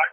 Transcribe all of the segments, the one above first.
8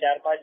4-5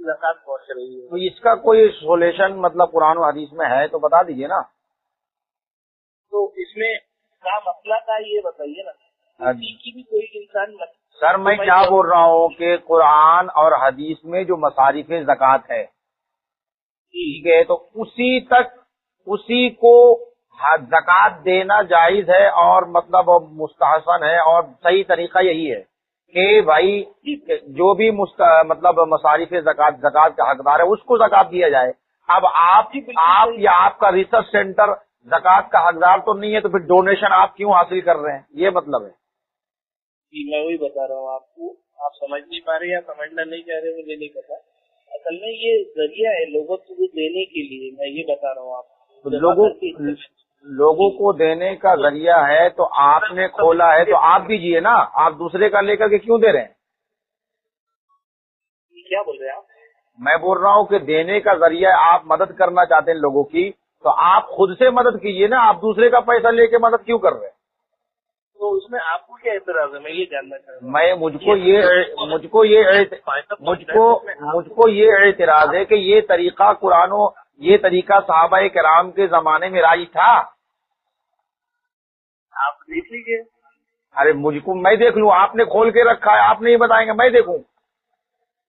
زکات پہنچ رہی ہے. تو اس کا کوئی سولوشن مطلب قرآن و حدیث میں ہے تو بتا دیجیے نا. تو اس میں کیا مسئلہ کا یہ بتائیے نا. کی بھی کوئی انسان سر میں کیا بول رہا ہوں کہ قرآن اور حدیث میں جو مصارف زکوٰۃ ہے ٹھیک ہے تو اسی کو زکوٰۃ دینا جائز ہے اور مطلب مستحسن ہے اور صحیح طریقہ یہی ہے کہ بھائی جو بھی مطلب مصارف زکوٰۃ کا حقدار ہے اس کو زکوٰۃ دیا جائے. اب آپ یا آپ کا ریسرچ سینٹر زکوٰۃ کا حقدار تو نہیں ہے تو پھر ڈونیشن آپ کیوں حاصل کر رہے ہیں, یہ مطلب ہے. جی میں وہی بتا رہا ہوں آپ کو, آپ سمجھ نہیں پا رہے یا سمجھنا نہیں چاہ رہے مجھے نہیں پتا. اصل میں یہ ذریعہ ہے لوگوں کو دینے کے لیے, میں یہ بتا رہا ہوں آپ لوگوں کو دینے کا ذریعہ ہے تو آپ نے کھولا ہے تو آپ دیجیے نا, آپ دوسرے کا لے کر کے کیوں دے رہے ہیں؟ کیا بول رہے ہیں آپ؟ میں بول رہا ہوں کہ دینے کا ذریعہ آپ مدد کرنا چاہتے ہیں لوگوں کی تو آپ خود سے مدد کیجیے نا, آپ دوسرے کا پیسہ لے کے مدد کیوں کر رہے ہیں؟ تو اس میں آپ کو کیا اعتراض ہے, میں یہ جاننا چاہتا ہوں. مجھ کو یہ اعتراض ہے کہ یہ طریقہ یہ طریقہ صحابہ کرام کے زمانے میں رائج تھا. آپ دیکھ لیجیے. ارے میں دیکھ لوں, آپ نے کھول کے رکھا ہے, آپ نہیں بتائیں گے میں دیکھوں.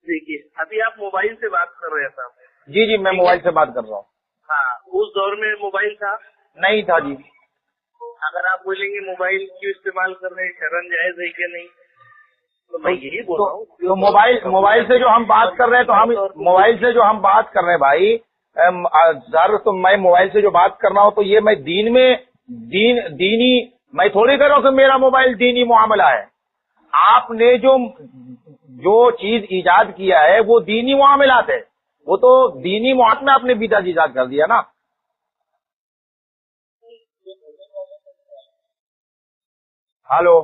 دیکھیے ابھی آپ موبائل سے بات کر رہے تھے. جی میں موبائل سے بات کر رہا ہوں. ہاں, اس دور میں موبائل تھا نہیں تھا جی. اگر آپ بولیں گے موبائل کیوں استعمال کر رہے ہیں, شرن جائز ہے کہ نہیں, تو میں یہی بول رہا ہوں. تو موبائل سے جو ہم بات کر رہے ہیں تو ہم موبائل سے جو ہم بات کر رہے ہیں بھائی سر, تو میں موبائل سے جو بات کر رہا ہوں تو یہ میں دینی میں تھوڑی کر رہا ہوں کہ میرا موبائل دینی معاملہ ہے. آپ نے جو چیز ایجاد کیا ہے وہ دینی معاملات ہے, وہ تو دینی معاملات میں آپ نے بدعت ایجاد کر دیا نا. ہلو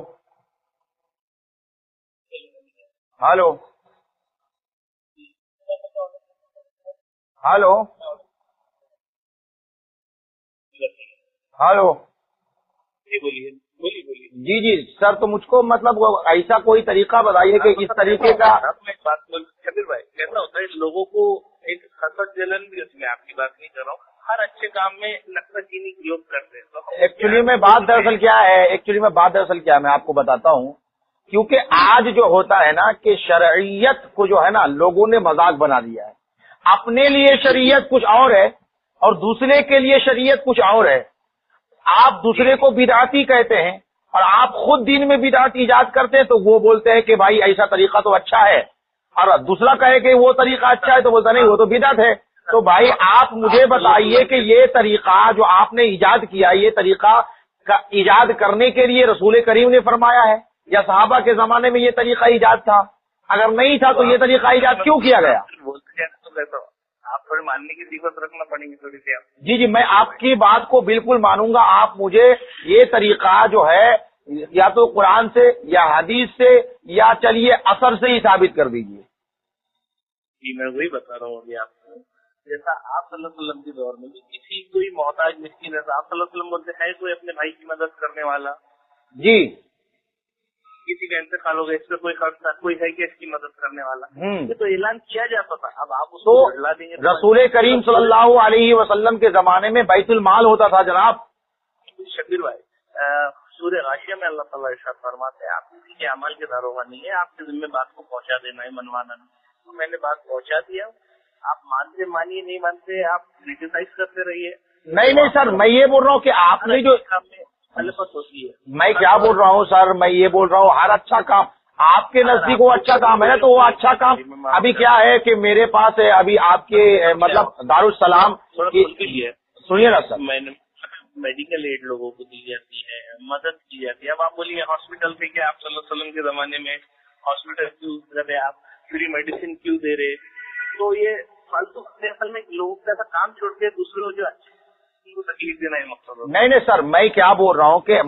ہلو ہلو ہلو بولیے. جی سر, تو مجھ کو مطلب ایسا کوئی طریقہ بتائیے کہ اس طریقے کا. شبیر بھائی کیسا ہوتا ہے لوگوں کو ایک حسد جلن بھی, اس میں آپ کی بات نہیں کر رہا ہوں, ہر اچھے کام میں نقطہ چینی یوگ کرتے ہیں. ایکچولی میں بات دراصل کیا ہے میں آپ کو بتاتا ہوں. کیونکہ آج جو ہوتا ہے نا کہ شرعیت کو جو ہے نا لوگوں نے مذاق بنا دیا ہے. اپنے لیے شریعت کچھ اور ہے اور دوسرے کے لیے شریعت کچھ اور ہے. آپ دوسرے کو بدعتی کہتے ہیں اور آپ خود دین میں بدعت ایجاد کرتے ہیں تو وہ بولتے ہیں کہ بھائی ایسا طریقہ تو اچھا ہے, اور دوسرا کہے کہ وہ طریقہ اچھا ہے تو بولتا نہیں وہ تو بدعت ہے. تو بھائی آپ مجھے بتائیے کہ یہ طریقہ جو آپ نے ایجاد کیا, یہ طریقہ کا ایجاد کرنے کے لیے رسول کریم نے فرمایا ہے یا صحابہ کے زمانے میں یہ طریقہ ایجاد تھا؟ اگر نہیں تھا تو یہ طریقہ ایجاد کیوں کیا گیا؟ آپ تھوڑے ماننے کی صفت رکھنا پڑیں گی تھوڑی سی. جی میں آپ کی بات کو بالکل مانوں گا. آپ مجھے یہ طریقہ جو ہے یا تو قرآن سے یا حدیث سے یا چلیے اثر سے ہی ثابت کر دیجیے. جی میں وہی بتا رہا ہوں ابھی آپ کو. جیسا آپ صلی اللہ علیہ وسلم کے دور میں کسی کوئی محتاج مسکین ہے, آپ صلی اللہ علیہ وسلم بولتے ہیں کوئی اپنے بھائی کی مدد کرنے والا. جی کسی کا انتقال ہو گیا, اس پہ کوئی خرچ تھا, کوئی ہے کہ اس کی مدد کرنے والا, یہ تو اعلان کیا جاتا تھا. اب آپ اس کو بڑھلا دیں گے. رسول کریم صلی اللہ علیہ وسلم کے زمانے میں بیت المال ہوتا تھا جناب. شبیر بھائی سورہ غاشیہ میں اللہ تعالیٰ ارشاد فرماتے ہیں آپ کسی کے عمل کے داروغہ نہیں ہے, آپ کے ذمہ بات کو پہنچا دینا ہے, منوانا نہیں. تو میں نے بات پہنچا دیا, آپ مانتے مانیے, نہیں مانتے آپ کریٹیسائز کرتے رہیے. نہیں سر, میں یہ بول رہا ہوں کہ آپ نے جو ہوتی ہے, میں کیا بول رہا ہوں سر, میں یہ بول رہا ہوں ہر اچھا کام آپ کے نزدیک وہ اچھا کام ہے تو وہ اچھا کام ابھی کیا ہے کہ میرے پاس ہے ابھی آپ کے مطلب دارالسلام سنیے نا سر, میں نے میڈیکل ایڈ لوگوں کو دی جاتی ہے, مدد کی جاتی ہے. اب آپ بولیے ہاسپٹل سے کیا آپ صلی اللہ علیہ وسلم کے زمانے میں ہاسپٹل کیوں کر رہے, آپ فری میڈیسن کیوں دے رہے؟ تو یہ فالتو اصل میں لوگوں کا ایسا کام چھوڑ کے دوسرے کو جو اچھا تکلیف دینا ہے مقصد. نہیں سر, میں کیا بول رہا ہوں کہ